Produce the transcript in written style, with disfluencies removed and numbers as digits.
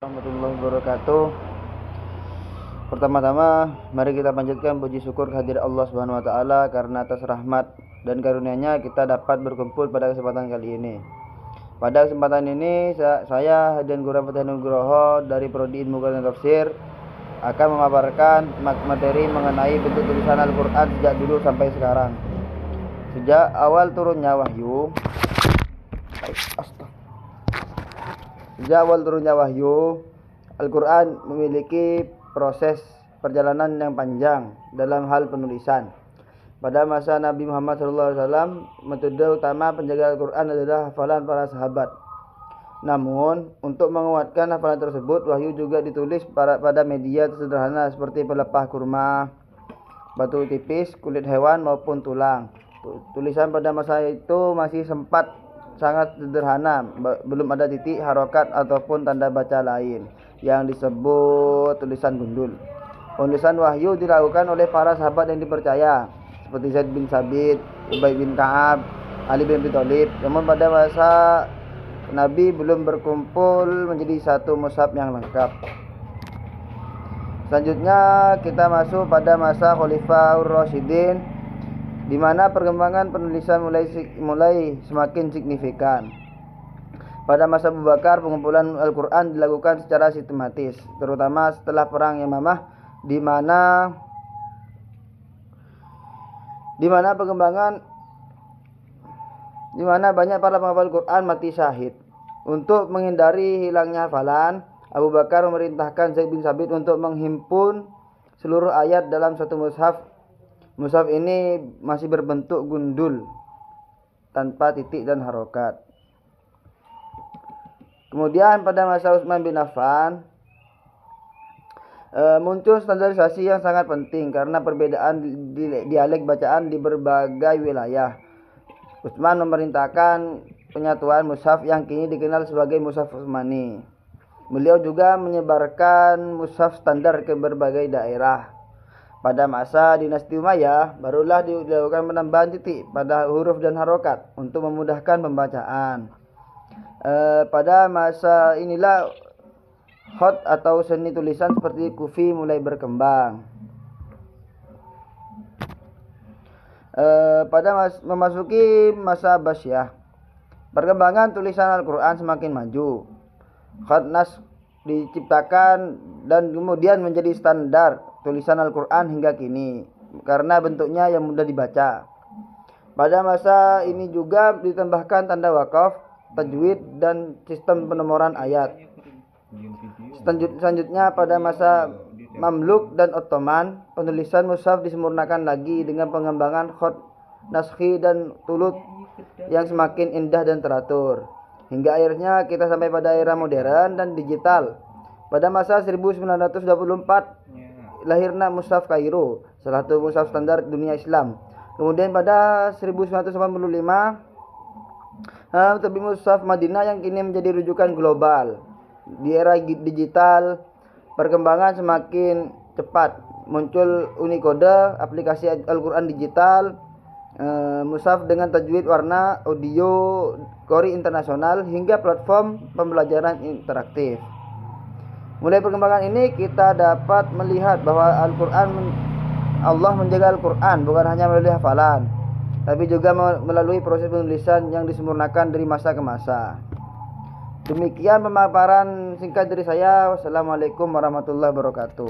Warahmatullahi wabarakatuh. Pertama-tama mari kita panjatkan puji syukur kehadirat Allah Subhanahu wa taala karena atas rahmat dan karunia-Nya kita dapat berkumpul pada kesempatan kali ini. Pada kesempatan ini saya Hadian Guru Fatih Nugroho dari Prodi Ilmu Quran dan Tafsir akan memaparkan materi mengenai bentuk tulisan Al-Qur'an sejak dulu sampai sekarang. Sejak awal turunnya wahyu Al-Quran memiliki proses perjalanan yang panjang dalam hal penulisan. Pada masa Nabi Muhammad SAW, metode utama penjaga Al-Quran adalah hafalan para sahabat. Namun, untuk menguatkan hafalan tersebut, wahyu juga ditulis pada media sederhana seperti pelepah kurma, batu tipis, kulit hewan maupun tulang. Tulisan pada masa itu masih sangat sederhana, belum ada titik, harokat ataupun tanda baca lain yang disebut tulisan gundul. Penulisan wahyu dilakukan oleh para sahabat yang dipercaya seperti Zaid bin Sabit, Ubay bin Ka'ab, Ali bin Abi Thalib. Namun pada masa Nabi belum berkumpul menjadi satu mushaf yang lengkap. Selanjutnya kita masuk pada masa Khalifahur Rasyidin, di mana perkembangan penulisan mulai semakin signifikan. Pada masa Abu Bakar, pengumpulan Al-Quran dilakukan secara sistematis, terutama setelah perang Yamamah, di mana banyak para penghafal Quran mati syahid. Untuk menghindari hilangnya hafalan, Abu Bakar memerintahkan Zaid bin Sabit untuk menghimpun seluruh ayat dalam satu mushaf. Mushaf ini masih berbentuk gundul tanpa titik dan harokat. Kemudian pada masa Utsman bin Affan muncul standarisasi yang sangat penting karena perbedaan dialek bacaan di berbagai wilayah. Utsman memerintahkan penyatuan mushaf yang kini dikenal sebagai mushaf Utsmani. Beliau juga menyebarkan mushaf standar ke berbagai daerah. Pada masa dinasti Umayyah, barulah dilakukan penambahan titik pada huruf dan harokat untuk memudahkan pembacaan. Pada masa inilah khat atau seni tulisan seperti kufi mulai berkembang. Memasuki masa Abbasiyah, perkembangan tulisan Al-Quran semakin maju. Khat nas diciptakan dan kemudian menjadi standar tulisan Al-Quran hingga kini karena bentuknya yang mudah dibaca. Pada masa ini juga ditambahkan tanda wakaf, tajwid, dan sistem penomoran ayat. Selanjutnya pada masa Mamluk dan Ottoman, penulisan mushaf disempurnakan lagi dengan pengembangan khat naskhi dan tulut yang semakin indah dan teratur. Hingga akhirnya kita sampai pada era modern dan digital. Pada masa 1924 lahirnya mushaf Kairo, salah satu mushaf standar dunia Islam. Kemudian pada 1985 terbit mushaf Madinah yang kini menjadi rujukan global. Di era digital, perkembangan semakin cepat. Muncul Unicode, aplikasi Al-Quran digital, mushaf dengan tajwid warna, audio, Qori internasional, hingga platform pembelajaran interaktif. Mulai perkembangan ini kita dapat melihat bahwa Allah menjaga Al-Quran bukan hanya melalui hafalan, tapi juga melalui proses penulisan yang disempurnakan dari masa ke masa. Demikian pemaparan singkat dari saya. Wassalamualaikum warahmatullahi wabarakatuh.